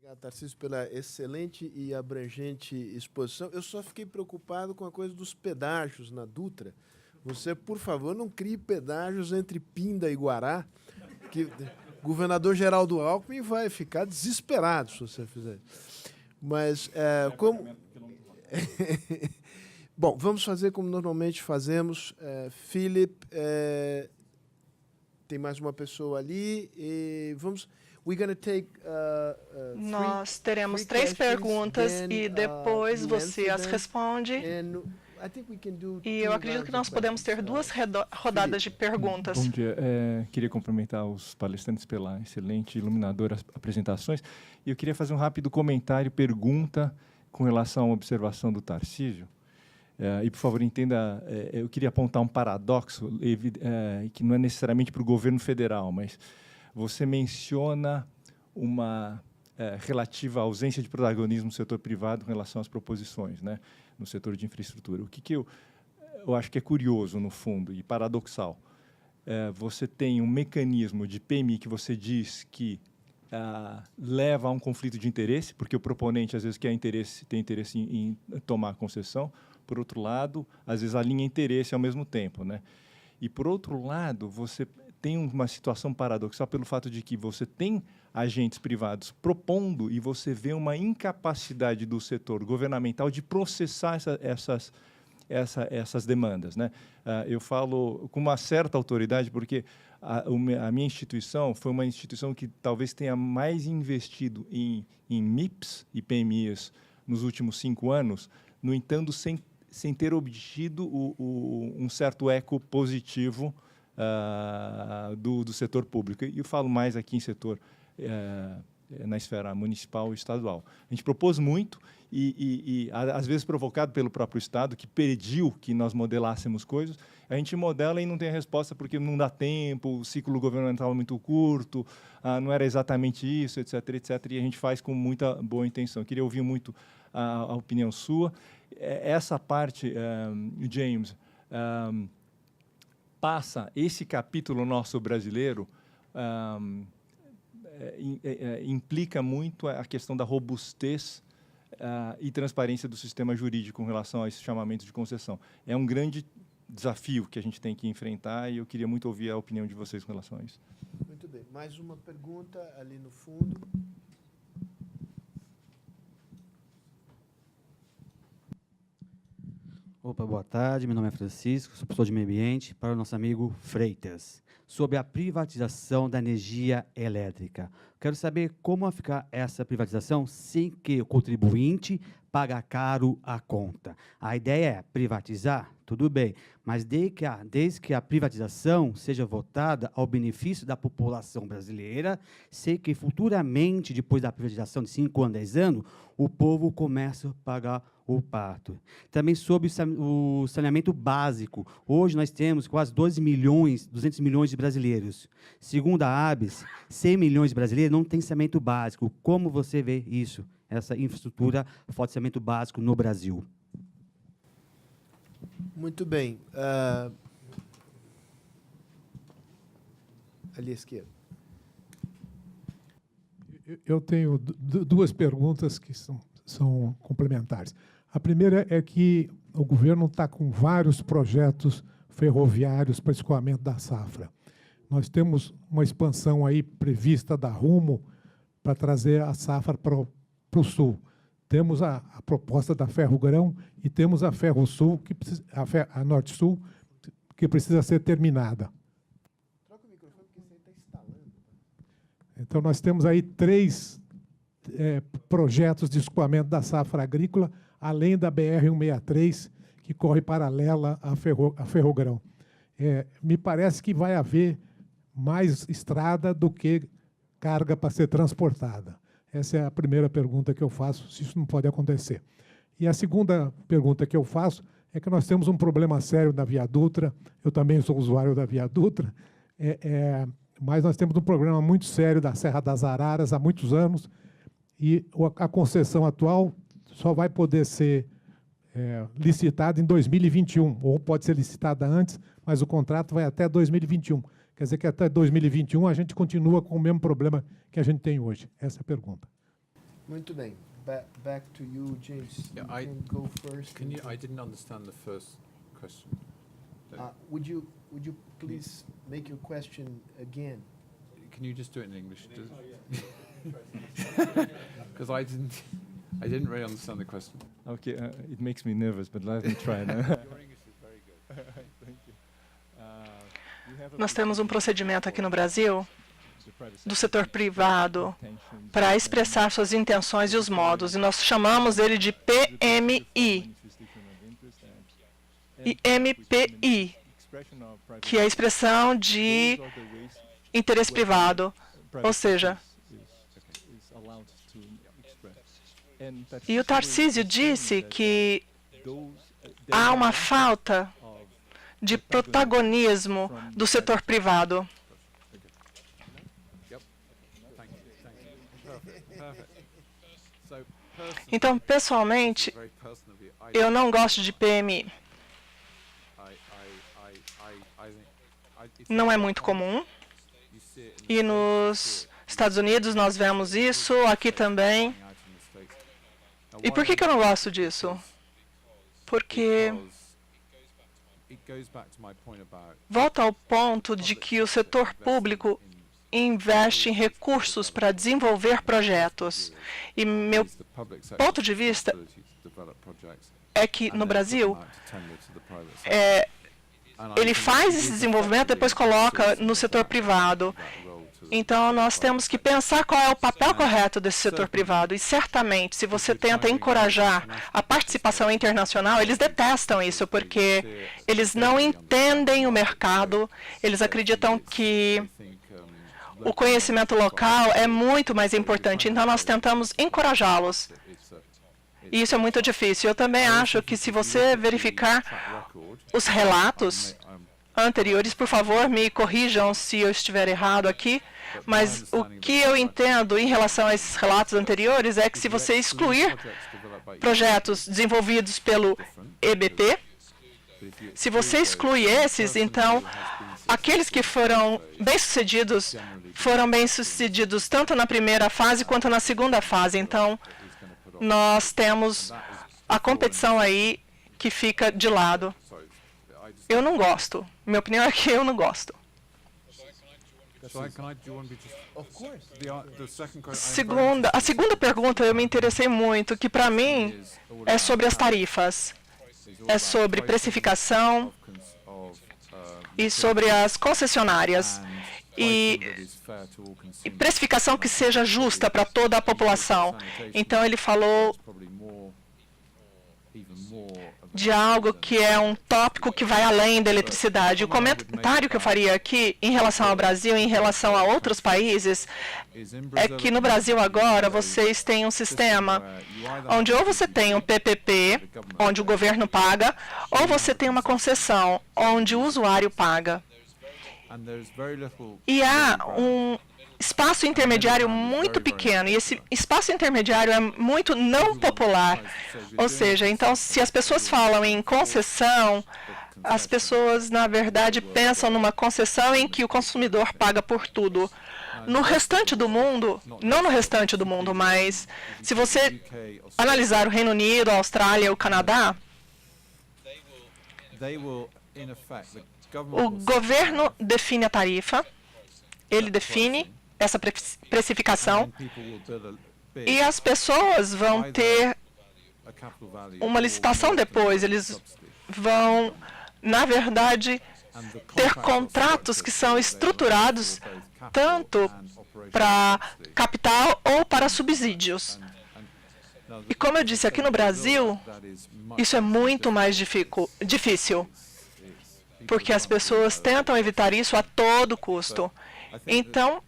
Obrigado, Tarcísio, pela excelente e abrangente exposição. Eu só fiquei preocupado com a coisa dos pedágios na Dutra. Você, por favor, não crie pedágios entre Pinda e Guará, que o governador Geraldo Alckmin vai ficar desesperado se você fizer isso. Mas, como... Bom, vamos fazer como normalmente fazemos. Philip, tem mais uma pessoa ali. E vamos... Nós teremos 3 perguntas e depois você as responde. E eu acredito que nós podemos ter 2 rodadas de perguntas. Bom dia. Queria cumprimentar os palestrantes pela excelente e iluminadora apresentações. E eu queria fazer um rápido comentário, pergunta, com relação à observação do Tarcísio. E, por favor, entenda, eu queria apontar um paradoxo, que não é necessariamente para o governo federal, mas você menciona uma relativa ausência de protagonismo no setor privado em relação às proposições, né, no setor de infraestrutura. O que eu acho que é curioso, no fundo, e paradoxal. Você tem um mecanismo de PMI que você diz que leva a um conflito de interesse, porque o proponente, às vezes, tem interesse em tomar concessão. Por outro lado, às vezes, alinha interesse ao mesmo tempo, né? E, por outro lado, você tem uma situação paradoxal pelo fato de que você tem agentes privados propondo e você vê uma incapacidade do setor governamental de processar essas demandas, né? Eu falo com uma certa autoridade porque a minha instituição foi uma instituição que talvez tenha mais investido em MIPs e PMIs nos últimos 5 anos, no entanto, sem ter obtido um certo eco positivo do setor público. E eu falo mais aqui em setor, na esfera municipal e estadual. A gente propôs muito e às vezes, provocado pelo próprio Estado, que pediu que nós modelássemos coisas, a gente modela e não tem a resposta porque não dá tempo, o ciclo governamental é muito curto, não era exatamente isso, etc., etc., e a gente faz com muita boa intenção. Eu queria ouvir muito a opinião sua. Essa parte, James, passa esse capítulo nosso brasileiro, implica muito a questão da robustez e transparência do sistema jurídico com relação a esse chamamento de concessão. É um grande desafio que a gente tem que enfrentar e eu queria muito ouvir a opinião de vocês com relação a isso. Muito bem. Mais uma pergunta ali no fundo. Opa, boa tarde. Meu nome é Francisco, sou professor de meio ambiente, para o nosso amigo Freitas, sobre a privatização da energia elétrica. Quero saber como vai ficar essa privatização sem que o contribuinte pague caro a conta. A ideia é privatizar, tudo bem, mas desde que a privatização seja votada ao benefício da população brasileira, sei que futuramente, depois da privatização de 5 anos, 10 anos, o povo começa a pagar o pato. Também sobre o saneamento básico. Hoje nós temos quase 200 milhões de brasileiros. Segundo a ABS, 100 milhões de brasileiros não têm saneamento básico. Como você vê isso, essa infraestrutura de saneamento básico no Brasil? Muito bem. Ali à esquerda. Eu tenho 2 perguntas que são complementares. A primeira é que o governo está com vários projetos ferroviários para escoamento da safra. Nós temos uma expansão aí prevista da Rumo para trazer a safra para o sul. Temos a proposta da Ferrogrão e temos a Ferrosul, a Norte-Sul, que precisa ser terminada. Troca o microfone, porque você está instalando. Então, nós temos aí 3 projetos de escoamento da safra agrícola, além da BR-163, que corre paralela à Ferrogrão. Me parece que vai haver mais estrada do que carga para ser transportada. Essa é a primeira pergunta que eu faço, se isso não pode acontecer. E a segunda pergunta que eu faço é que nós temos um problema sério na Via Dutra, eu também sou usuário da Via Dutra, mas nós temos um problema muito sério da Serra das Araras há muitos anos, e a concessão atual só vai poder ser licitada em 2021, ou pode ser licitada antes, mas o contrato vai até 2021. Quer dizer que até 2021 a gente continua com o mesmo problema que a gente tem hoje. Essa é a pergunta. Muito bem. Back to you, James. Yeah, You can go first. Can you? I didn't understand the first question. Would you please make your question again? Can you just do it in English? Because I didn't really understand the question. Okay, it makes me nervous, but let me try. Your English is very good. Thank you. Nós temos um procedimento aqui no Brasil do setor privado para expressar suas intenções e os modos, e nós chamamos ele de PMI e MPI, que é a expressão de interesse privado, ou seja, e o Tarcísio disse que há uma falta de protagonismo do setor privado. Então, pessoalmente, eu não gosto de PMI. Não é muito comum. E nos Estados Unidos nós vemos isso, aqui também. E por que eu não gosto disso? Porque volta ao ponto de que o setor público investe em recursos para desenvolver projetos. E meu ponto de vista é que no Brasil, ele faz esse desenvolvimento e depois coloca no setor privado. Então, nós temos que pensar qual é o papel correto desse setor privado. E, certamente, se você tenta encorajar a participação internacional, eles detestam isso, porque eles não entendem o mercado, eles acreditam que o conhecimento local é muito mais importante. Então, nós tentamos encorajá-los. E isso é muito difícil. Eu também acho que, se você verificar os relatos anteriores, por favor, me corrijam se eu estiver errado aqui, mas o que eu entendo em relação a esses relatos anteriores é que, se você excluir projetos desenvolvidos pelo EBP, se você exclui esses, então, aqueles que foram bem-sucedidos tanto na primeira fase quanto na segunda fase. Então, nós temos a competição aí que fica de lado. Eu não gosto. Minha opinião é que eu não gosto. A segunda pergunta eu me interessei muito, que para mim é sobre as tarifas. É sobre precificação e sobre as concessionárias. E precificação que seja justa para toda a população. Então, ele falou de algo que é um tópico que vai além da eletricidade. O comentário que eu faria aqui, em relação ao Brasil e em relação a outros países, é que no Brasil agora vocês têm um sistema onde ou você tem um PPP, onde o governo paga, ou você tem uma concessão, onde o usuário paga. E há um espaço intermediário muito pequeno, e esse espaço intermediário é muito não popular. Ou seja, então, se as pessoas falam em concessão, as pessoas, na verdade, pensam numa concessão em que o consumidor paga por tudo. No restante do mundo, não no restante do mundo, mas se você analisar o Reino Unido, a Austrália, o Canadá, o governo define a tarifa, ele define essa precificação, e as pessoas vão ter uma licitação depois. Eles vão, na verdade, ter contratos que são estruturados tanto para capital ou para subsídios. E como eu disse, aqui no Brasil, isso é muito mais difícil, porque as pessoas tentam evitar isso a todo custo. Então,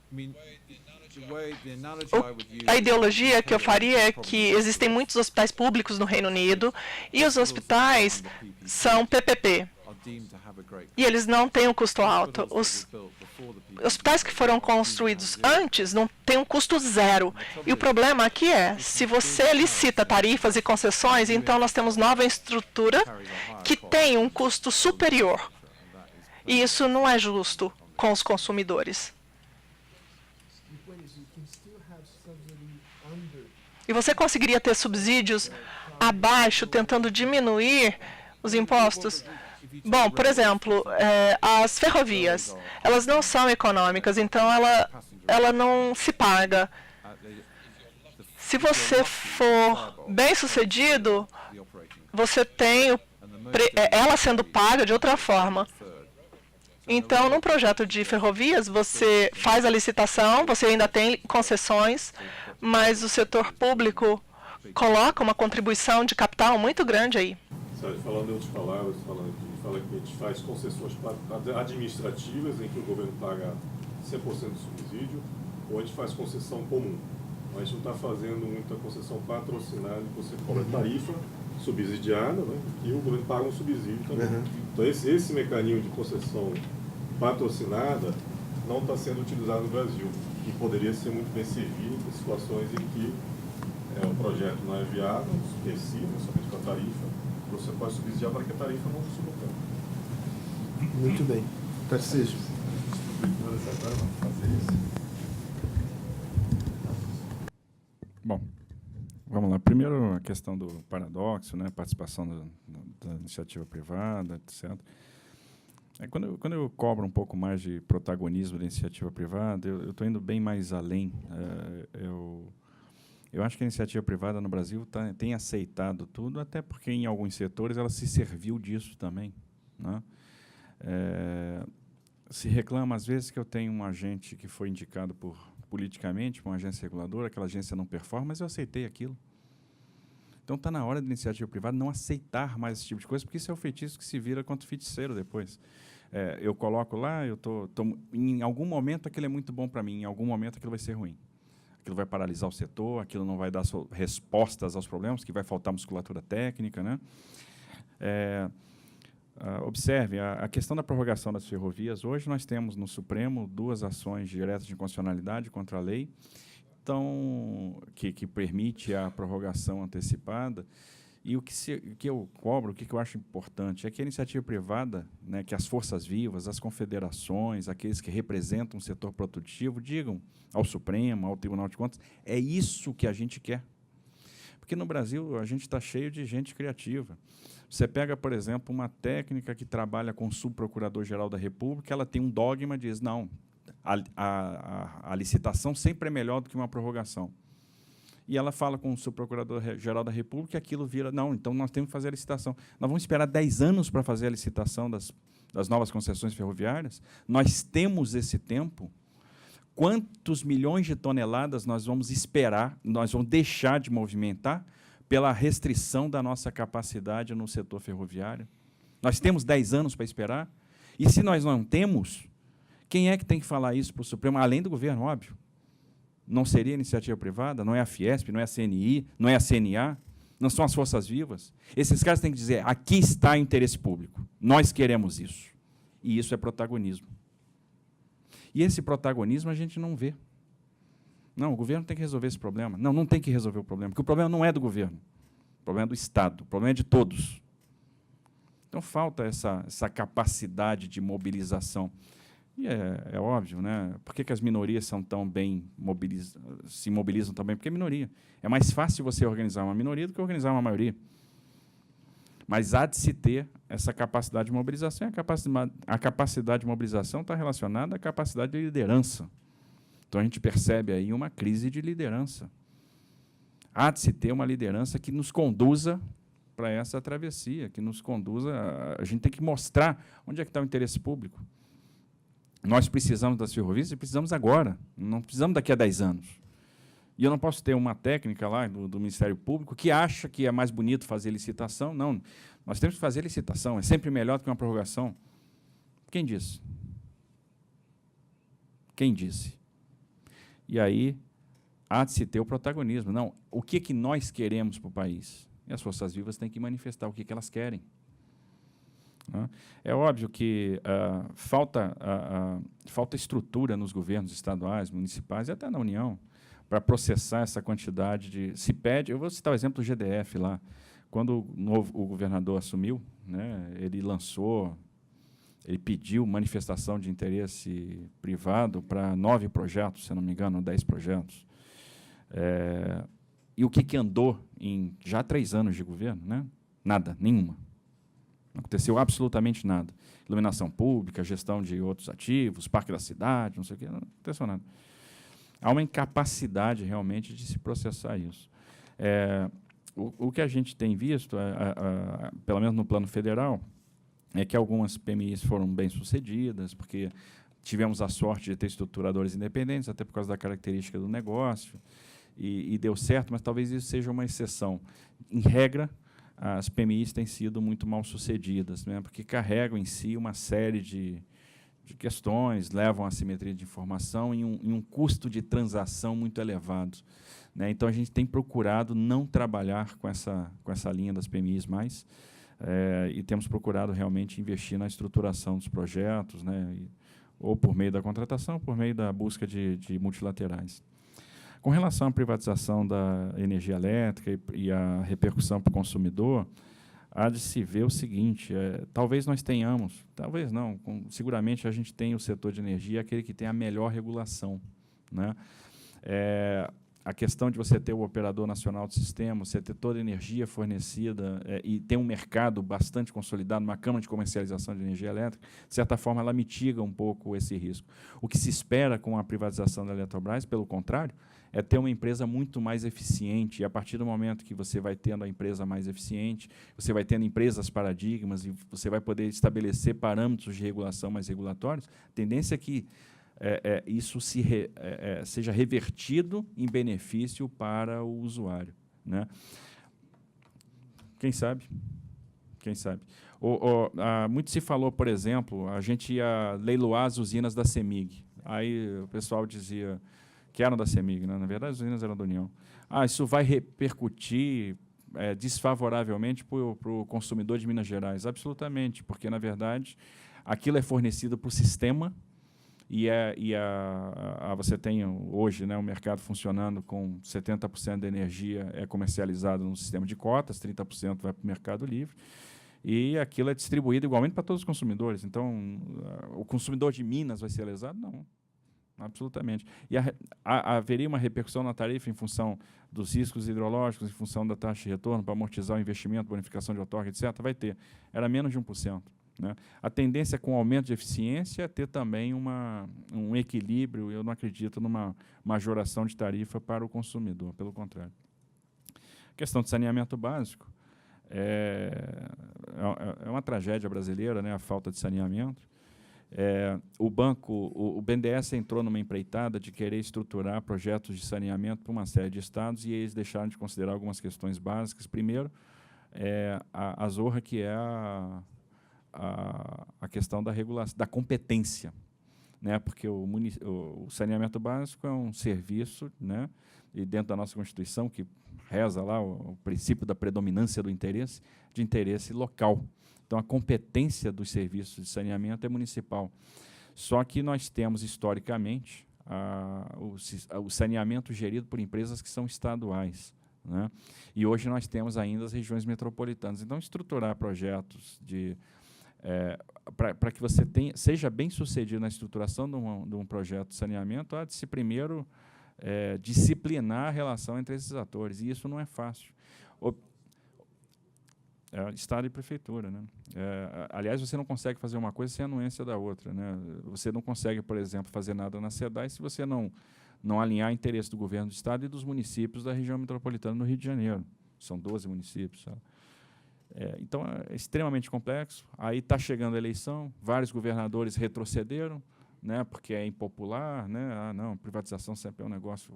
a ideologia que eu faria é que existem muitos hospitais públicos no Reino Unido e os hospitais são PPP. E eles não têm um custo alto. Os hospitais que foram construídos antes não têm um custo zero. E o problema aqui é, se você licita tarifas e concessões, então nós temos nova estrutura que tem um custo superior. E isso não é justo com os consumidores. E você conseguiria ter subsídios abaixo, tentando diminuir os impostos? Bom, por exemplo, as ferrovias, elas não são econômicas, então ela não se paga. Se você for bem-sucedido, você tem ela sendo paga de outra forma. Então, num projeto de ferrovias, você faz a licitação, você ainda tem concessões, mas o setor público coloca uma contribuição de capital muito grande aí. Falando em outras palavras, fala que a gente faz concessões administrativas, em que o governo paga 100% do subsídio, ou a gente faz concessão comum. A gente não está fazendo muita concessão patrocinada, que você cobra tarifa subsidiada, né, e o governo paga um subsídio também. Então, esse mecanismo de concessão patrocinada não está sendo utilizado no Brasil, e poderia ser muito bem servido em situações em que o projeto não é viável, subvencivo, somente com a tarifa, você pode subsidiar para que a tarifa não suba tanto. Muito bem. Tarcísio. Bom, vamos lá. Primeiro, a questão do paradoxo, né, participação da iniciativa privada, etc. Quando eu cobro um pouco mais de protagonismo da iniciativa privada, eu estou indo bem mais além. Eu acho que a iniciativa privada no Brasil tem aceitado tudo, até porque, em alguns setores, ela se serviu disso também, né? Se reclama, às vezes, que eu tenho um agente que foi indicado politicamente por uma agência reguladora, aquela agência não performa, mas eu aceitei aquilo. Então, está na hora da iniciativa privada não aceitar mais esse tipo de coisa, porque isso é o feitiço que se vira contra o feiticeiro depois. Eu coloco lá, em algum momento aquilo é muito bom para mim, em algum momento aquilo vai ser ruim. Aquilo vai paralisar o setor, aquilo não vai dar respostas aos problemas, que vai faltar musculatura técnica, né? Observe, a questão da prorrogação das ferrovias, hoje nós temos no Supremo 2 ações diretas de inconstitucionalidade contra a lei, então, que permite a prorrogação antecipada. E o que eu cobro, o que eu acho importante, é que a iniciativa privada, né, que as forças vivas, as confederações, aqueles que representam o setor produtivo, digam ao Supremo, ao Tribunal de Contas, é isso que a gente quer. Porque no Brasil a gente está cheio de gente criativa. Você pega, por exemplo, uma técnica que trabalha com o subprocurador-geral da República, ela tem um dogma, diz, não, a licitação sempre é melhor do que uma prorrogação. E ela fala com o subprocurador-geral da República e aquilo vira, não, então nós temos que fazer a licitação. Nós vamos esperar 10 anos para fazer a licitação das novas concessões ferroviárias? Nós temos esse tempo? Quantos milhões de toneladas nós vamos esperar, nós vamos deixar de movimentar pela restrição da nossa capacidade no setor ferroviário? Nós temos 10 anos para esperar? E se nós não temos, quem é que tem que falar isso para o Supremo? Além do governo, óbvio. Não seria iniciativa privada? Não é a Fiesp, não é a CNI, não é a CNA, não são as forças vivas? Esses caras têm que dizer, aqui está o interesse público, nós queremos isso. E isso é protagonismo. E esse protagonismo a gente não vê. Não, o governo tem que resolver esse problema. Não, não tem que resolver o problema, porque o problema não é do governo. O problema é do Estado, o problema é de todos. Então, falta essa capacidade de mobilização. E é óbvio, né? Por que as minorias são tão bem se mobilizam tão bem? Porque é minoria. É mais fácil você organizar uma minoria do que organizar uma maioria. Mas há de se ter essa capacidade de mobilização. A capacidade de mobilização está relacionada à capacidade de liderança. Então, a gente percebe aí uma crise de liderança. Há de se ter uma liderança que nos conduza para essa travessia, que nos conduza... A gente tem que mostrar onde é que está o interesse público. Nós precisamos das ferrovias e precisamos agora, não precisamos daqui a 10 anos. E eu não posso ter uma técnica lá do Ministério Público que acha que é mais bonito fazer licitação. Não, nós temos que fazer licitação, é sempre melhor do que uma prorrogação. Quem disse? Quem disse? E aí, há de se ter o protagonismo. Não, o que nós queremos para o país? E as forças vivas têm que manifestar o que elas querem. É óbvio que falta estrutura nos governos estaduais, municipais e até na União para processar essa quantidade de... Se pede, eu vou citar o exemplo do GDF lá. Quando o governador assumiu, né, ele pediu manifestação de interesse privado para 9 projetos, se não me engano, 10 projetos. E o que andou em já 3 anos de governo? Né? Nada, nenhuma. Não aconteceu absolutamente nada. Iluminação pública, gestão de outros ativos, parque da cidade, não sei o quê, não aconteceu nada. Há uma incapacidade, realmente, de se processar isso. O que a gente tem visto, pelo menos no plano federal, é que algumas PMIs foram bem-sucedidas, porque tivemos a sorte de ter estruturadores independentes, até por causa da característica do negócio, e deu certo, mas talvez isso seja uma exceção. Em regra, as PMIs têm sido muito mal-sucedidas, né, porque carregam em si uma série de questões, levam à assimetria de informação e um custo de transação muito elevado. Né? Então, a gente tem procurado não trabalhar com essa linha das PMIs mais, e temos procurado realmente investir na estruturação dos projetos, né, ou por meio da contratação, ou por meio da busca de multilaterais. Com relação à privatização da energia elétrica e a repercussão para o consumidor, há de se ver o seguinte, talvez nós tenhamos, talvez não, seguramente a gente tem o setor de energia, aquele que tem a melhor regulação. Né? A questão de você ter o operador nacional do sistema, você ter toda a energia fornecida e ter um mercado bastante consolidado, uma câmara de comercialização de energia elétrica, de certa forma, ela mitiga um pouco esse risco. O que se espera com a privatização da Eletrobras, pelo contrário, é ter uma empresa muito mais eficiente, e a partir do momento que você vai tendo a empresa mais eficiente, você vai tendo empresas paradigmas, e você vai poder estabelecer parâmetros de regulação mais regulatórios, a tendência é que isso seja revertido em benefício para o usuário. Né? Quem sabe? Quem sabe? Muito se falou, por exemplo, a gente ia leiloar as usinas da CEMIG. Aí o pessoal dizia que eram da CEMIG, né? Na verdade, as usinas eram da União. Isso vai repercutir desfavoravelmente para o consumidor de Minas Gerais. Absolutamente, porque, na verdade, aquilo é fornecido para o sistema, você tem hoje, né, um mercado funcionando com 70% da energia comercializado no sistema de cotas, 30% vai para o mercado livre, e aquilo é distribuído igualmente para todos os consumidores. Então, o consumidor de Minas vai ser lesado? Não, absolutamente. E haveria uma repercussão na tarifa em função dos riscos hidrológicos, em função da taxa de retorno, para amortizar o investimento, bonificação de outorga, etc. Vai ter. Era menos de 1%. Né? A tendência com o aumento de eficiência é ter também um equilíbrio, eu não acredito numa majoração de tarifa para o consumidor, pelo contrário. A questão de saneamento básico é uma tragédia brasileira, né, a falta de saneamento. O BNDES entrou numa empreitada de querer estruturar projetos de saneamento para uma série de estados, e eles deixaram de considerar algumas questões básicas. Primeiro, a zorra, que é a questão da regulação, da competência, né? Porque o saneamento básico é um serviço, né? E dentro da nossa Constituição, que reza lá o princípio da predominância do interesse, de interesse local. Então, a competência dos serviços de saneamento é municipal. Só que nós temos, historicamente, o saneamento gerido por empresas que são estaduais. Né? E hoje nós temos ainda as regiões metropolitanas. Então, estruturar projetos para que você seja bem sucedido na estruturação de um projeto de saneamento, há de se primeiro disciplinar a relação entre esses atores, e isso não é fácil. Estado e prefeitura. Né? Aliás, você não consegue fazer uma coisa sem anuência da outra. Né? Você não consegue, por exemplo, fazer nada na SEDAI se você não alinhar o interesse do governo do Estado e dos municípios da região metropolitana do Rio de Janeiro. São 12 municípios, sabe? Então, é extremamente complexo. Aí está chegando a eleição, vários governadores retrocederam, né, porque é impopular, né? Não, privatização sempre é um negócio,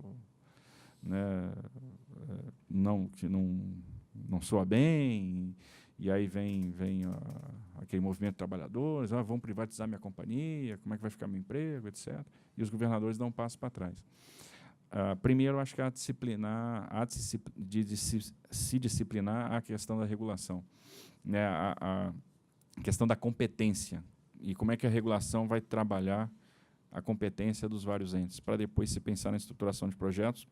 né, que não soa bem, e aí vem aquele movimento de trabalhadores, vão privatizar minha companhia, como é que vai ficar meu emprego, etc. E os governadores dão um passo para trás. Primeiro, acho que há de se disciplinar a questão da regulação, né, a questão da competência, e como é que a regulação vai trabalhar a competência dos vários entes, para depois se pensar na estruturação de projetos,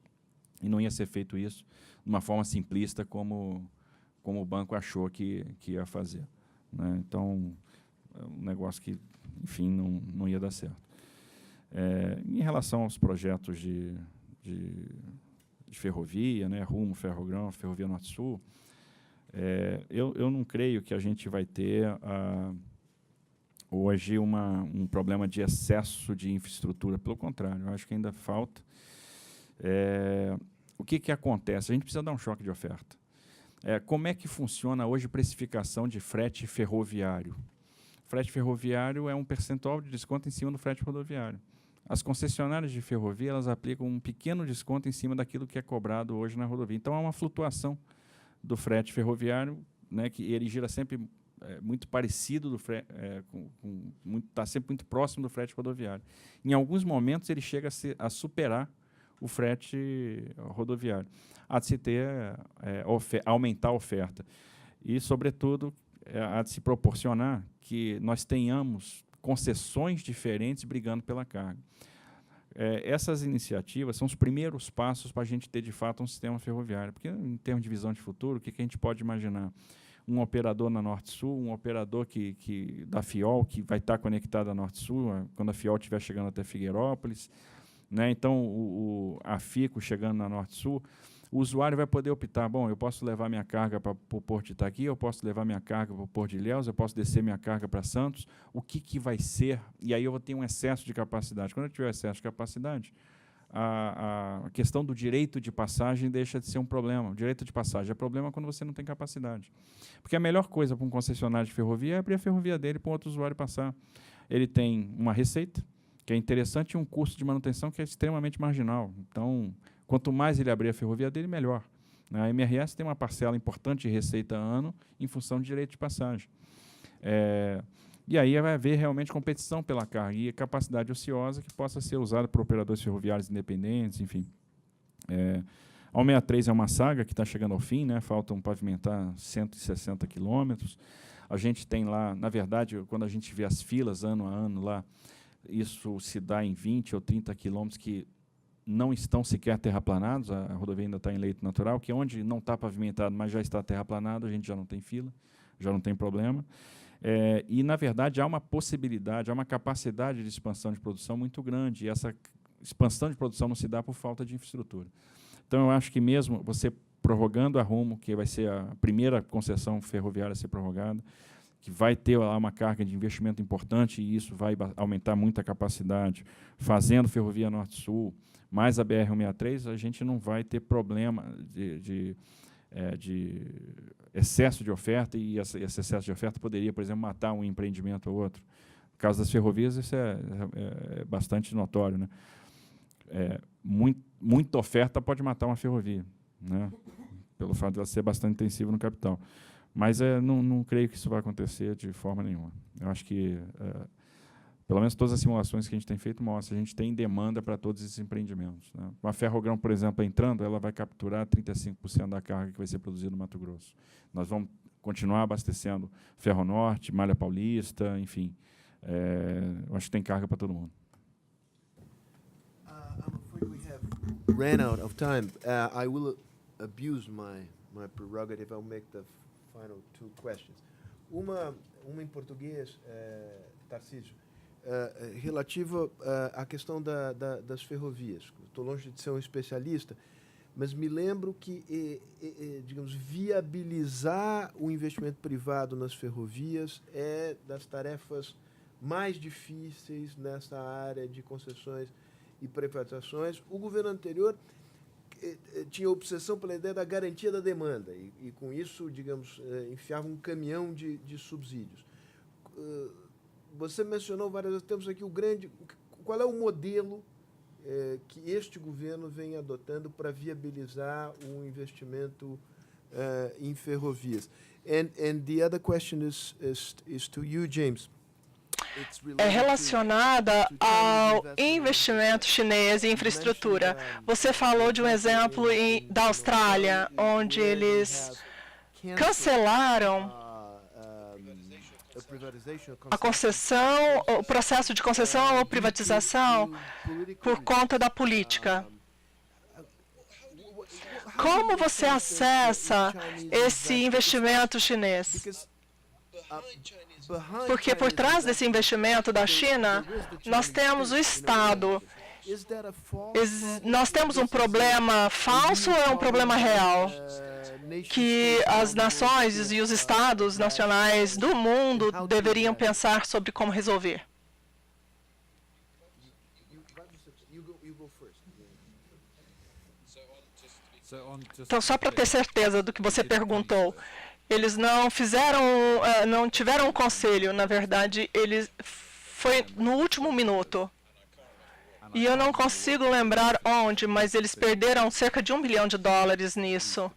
e não ia ser feito isso de uma forma simplista como o banco achou que ia fazer. Né? Então, é um negócio que, enfim, não ia dar certo. Em relação aos projetos de de ferrovia, né, Rumo, Ferrogrão, Ferrovia Norte-Sul, eu não creio que a gente vai ter hoje um problema de excesso de infraestrutura. Pelo contrário, eu acho que ainda falta. O que acontece? A gente precisa dar um choque de oferta. Como é que funciona hoje a precificação de frete ferroviário? Frete ferroviário é um percentual de desconto em cima do frete rodoviário. As concessionárias de ferrovia, elas aplicam um pequeno desconto em cima daquilo que é cobrado hoje na rodovia. Então, há uma flutuação do frete ferroviário, né, que ele gira sempre muito parecido do frete, está sempre muito próximo do frete rodoviário. Em alguns momentos, ele chega a superar o frete rodoviário. Há de se ter, aumentar a oferta. E, sobretudo, há de se proporcionar que nós tenhamos concessões diferentes brigando pela carga. Essas iniciativas são os primeiros passos para a gente ter, de fato, um sistema ferroviário. Porque, em termos de visão de futuro, o que a gente pode imaginar? Um operador na Norte-Sul, um operador da FIOL, que vai estar conectado à Norte-Sul, quando a FIOL estiver chegando até Figueirópolis, né? Então, a FICO chegando na Norte-Sul, o usuário vai poder optar, bom, eu posso levar minha carga para o Porto de Itaqui, eu posso levar minha carga para o Porto de Ilhéus, eu posso descer minha carga para Santos, o que vai ser? E aí eu vou ter um excesso de capacidade. Quando eu tiver excesso de capacidade, a questão do direito de passagem deixa de ser um problema. O direito de passagem é problema quando você não tem capacidade. Porque a melhor coisa para um concessionário de ferrovia é abrir a ferrovia dele para um outro usuário passar. Ele tem uma receita, que é interessante, e um custo de manutenção que é extremamente marginal. Então, quanto mais ele abrir a ferrovia dele, melhor. A MRS tem uma parcela importante de receita ano em função de direito de passagem. E aí vai haver realmente competição pela carga e capacidade ociosa que possa ser usada por operadores ferroviários independentes, enfim. A 163 é uma saga que está chegando ao fim, né? Faltam pavimentar 160 quilômetros. A gente tem lá, na verdade, quando a gente vê as filas ano a ano lá, isso se dá em 20 ou 30 quilômetros que não estão sequer terraplanados, a rodovia ainda está em leito natural, que onde não está pavimentado, mas já está terraplanado, a gente já não tem fila, já não tem problema. E, na verdade, há uma possibilidade, há uma capacidade de expansão de produção muito grande, e essa expansão de produção não se dá por falta de infraestrutura. Então, eu acho que mesmo você prorrogando a Rumo, que vai ser a primeira concessão ferroviária a ser prorrogada, que vai ter lá uma carga de investimento importante, e isso vai aumentar muito a capacidade, fazendo Ferrovia Norte-Sul, mais a BR-163, a gente não vai ter problema de excesso de oferta, e esse excesso de oferta poderia, por exemplo, matar um empreendimento ou outro. No caso das ferrovias, isso é bastante notório, né? Muita oferta pode matar uma ferrovia, né? Pelo fato de ela ser bastante intensiva no capital. Mas não creio que isso vai acontecer de forma nenhuma. Eu acho que, pelo menos todas as simulações que a gente tem feito mostram, a gente tem demanda para todos esses empreendimentos, né? Uma Ferrogrão, por exemplo, entrando, ela vai capturar 35% da carga que vai ser produzida no Mato Grosso. Nós vamos continuar abastecendo Ferronorte, Malha Paulista, enfim. Eu acho que tem carga para todo mundo. I'm afraid we have ran out of time. I will abuse my prerogative. I'll make the final two questions. Uma em português, Tarcísio, relativa à questão das ferrovias. Estou longe de ser um especialista, mas me lembro que, digamos, viabilizar o investimento privado nas ferrovias é das tarefas mais difíceis nessa área de concessões e privatizações. O governo anterior tinha obsessão pela ideia da garantia da demanda e com isso, digamos, enfiava um caminhão de subsídios. Você mencionou várias vezes, temos aqui qual é o modelo que este governo vem adotando para viabilizar um investimento em ferrovias? And the other question is to you, James. É relacionada ao investimento chinês em infraestrutura. Você falou de um exemplo da Austrália, onde eles cancelaram a concessão, o processo de concessão ou privatização por conta da política. Como você acessa esse investimento chinês? Porque por trás desse investimento da China, nós temos o Estado. Nós temos um problema falso ou é um problema real? Que as nações e os estados nacionais do mundo deveriam pensar sobre como resolver. Então, só para ter certeza do que você perguntou, eles não fizeram, não tiveram um conselho, na verdade, foi no último minuto. E eu não consigo lembrar onde, mas eles perderam cerca de $1 bilhão nisso.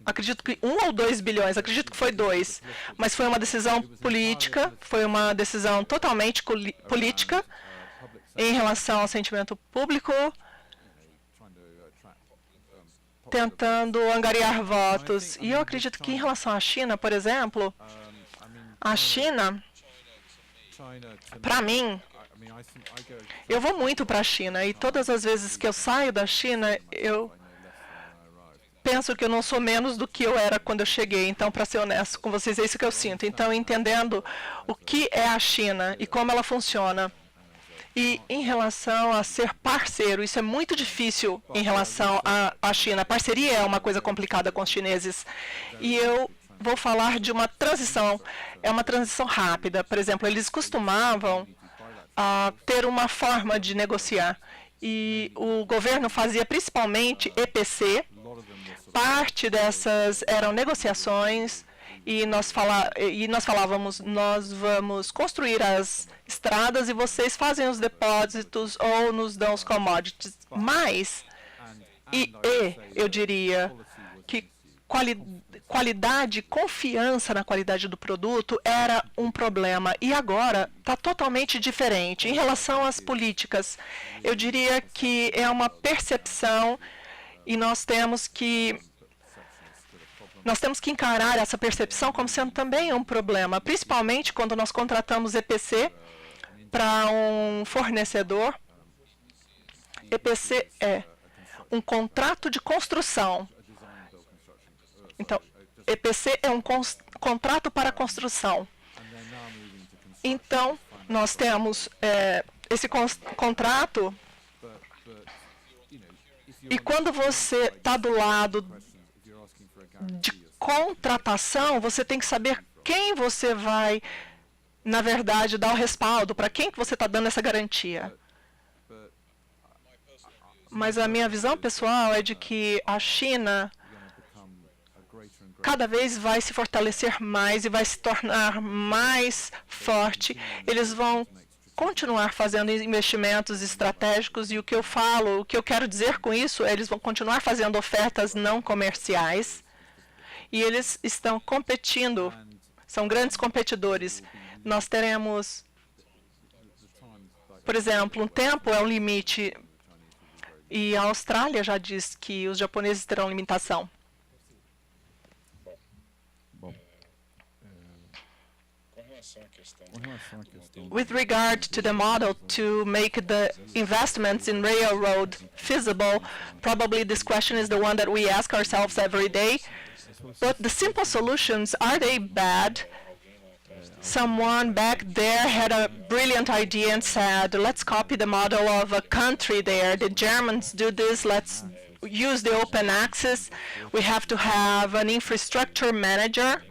Acredito que 1 ou 2 bilhões, acredito que foi 2. Mas foi uma decisão política, foi uma decisão totalmente política em relação ao sentimento público, tentando angariar votos. E eu acredito que em relação à China, por exemplo, a China, para mim, eu vou muito para a China e todas as vezes que eu saio da China, eu penso que eu não sou menos do que eu era quando eu cheguei. Então, para ser honesto com vocês, é isso que eu sinto. Então, entendendo o que é a China e como ela funciona. E em relação a ser parceiro, isso é muito difícil em relação à China. A parceria é uma coisa complicada com os chineses. E eu vou falar de uma transição, é uma transição rápida. Por exemplo, eles costumavam ter uma forma de negociar. E o governo fazia principalmente EPC. Parte dessas eram negociações. E nós falávamos, nós vamos construir as estradas e vocês fazem os depósitos ou nos dão os commodities. Mas, eu diria que qualidade, confiança na qualidade do produto era um problema. E agora está totalmente diferente. Em relação às políticas, eu diria que é uma percepção e nós temos que encarar essa percepção como sendo também um problema, principalmente quando nós contratamos EPC para um fornecedor. EPC é um contrato de construção. Então, EPC é um contrato para construção. Então, nós temos esse contrato e quando você está do lado de contratação, você tem que saber quem você vai, na verdade, dar o respaldo, para quem que você está dando essa garantia. Mas a minha visão pessoal é de que a China cada vez vai se fortalecer mais e vai se tornar mais forte. Eles vão continuar fazendo investimentos estratégicos e o que eu quero dizer com isso é eles vão continuar fazendo ofertas não comerciais. E eles estão competindo, são grandes competidores. Nós teremos, por exemplo, um tempo é um limite, e a Austrália já diz que os japoneses terão limitação. With regard to the model to make the investments in railroad feasible, probably this question is the one that we ask ourselves every day. But the simple solutions, are they bad? Someone back there had a brilliant idea and said, let's copy the model of a country there. The Germans do this, let's use the open access. We have to have an infrastructure manager.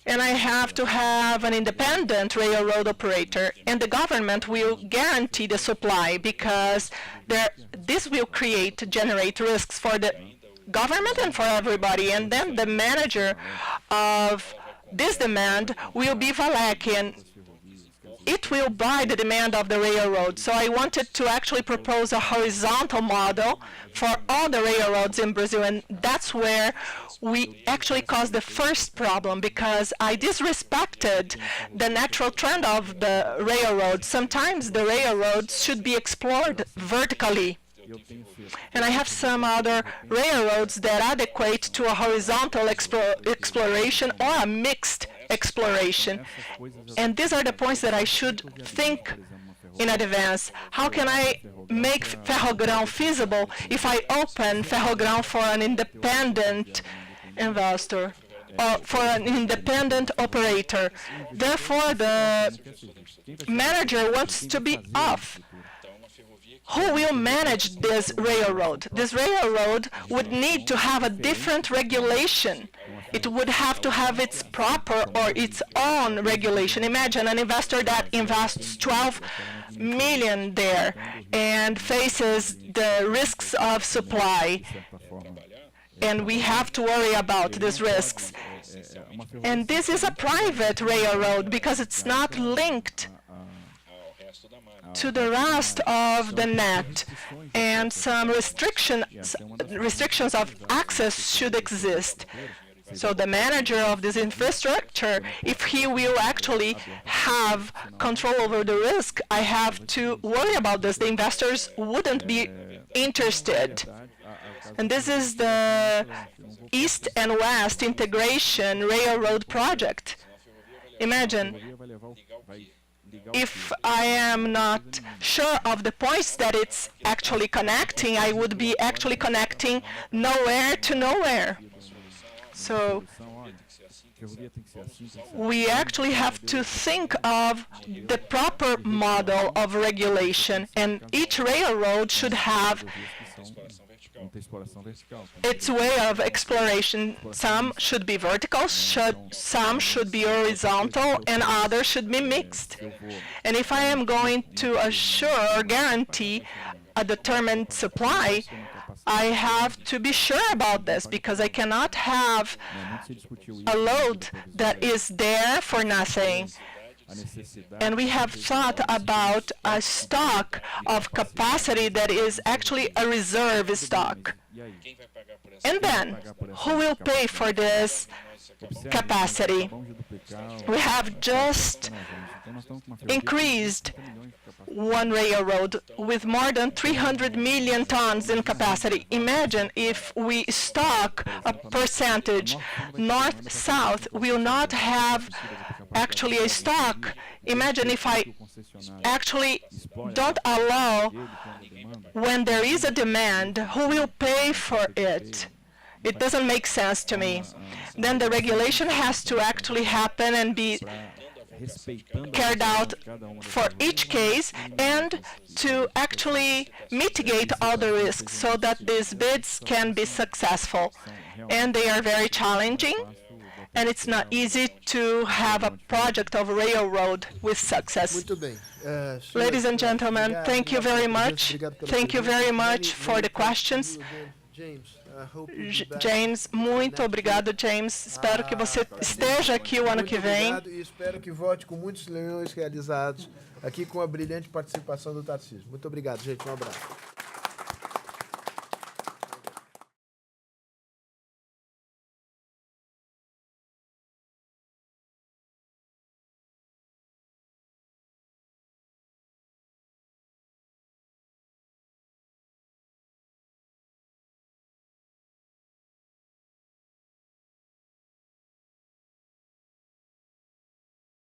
And I have to have an independent railroad operator. And the government will guarantee the supply because this will generate risks for the government and for everybody. And then the manager of this demand will be Valak, and it will buy the demand of the railroad. So I wanted to actually propose a horizontal model for all the railroads in Brazil, and that's where we actually caused the first problem, because I disrespected the natural trend of the railroad. Sometimes the railroads should be explored vertically. And I have some other railroads that are adequate to a horizontal exploration or a mixed exploration. And these are the points that I should think in advance. How can I make Ferrogrão feasible if I open Ferrogrão for an independent investor or for an independent operator? Therefore, the manager wants to be off. who will manage this railroad? This railroad would need to have a different regulation. It would have to have its proper or its own regulation. Imagine an investor that invests 12 million there and faces the risks of supply, and we have to worry about these risks. And this is a private railroad because it's not linked to the rest of the net, and some restrictions of access should exist. So the manager of this infrastructure, if he will actually have control over the risk, I have to worry about this. The investors wouldn't be interested. And this is the East and West Integration Railroad project. Imagine if I am not sure of the points that it's actually connecting, I would be actually connecting nowhere to nowhere. So we actually have to think of the proper model of regulation, and each railroad should have its way of exploration. Some should be vertical, some should be horizontal, and others should be mixed. And if I am going to assure or guarantee a determined supply, I have to be sure about this, because I cannot have a load that is there for nothing. And we have thought about a stock of capacity that is actually a reserve stock. And then, who will pay for this capacity? We have just increased one railroad with more than 300 million tons in capacity. Imagine if we stock a percentage north-south, we will not have actually a stock. Imagine if I actually don't allow, when there is a demand, who will pay for it? It doesn't make sense to me. Then the regulation has to actually happen and be carried out for each case, and to actually mitigate all the risks so that these bids can be successful. And they are very challenging, and it's not easy to have a project of railroad with success. Muito bem. Ladies and gentlemen, thank you very much. Thank you very much for the questions. James, muito obrigado, James. Espero que você esteja aqui o ano que vem. Muito obrigado e espero que volte com muitos leilões realizados aqui com a brilhante participação do Tarcísio. Muito obrigado, gente. Um abraço.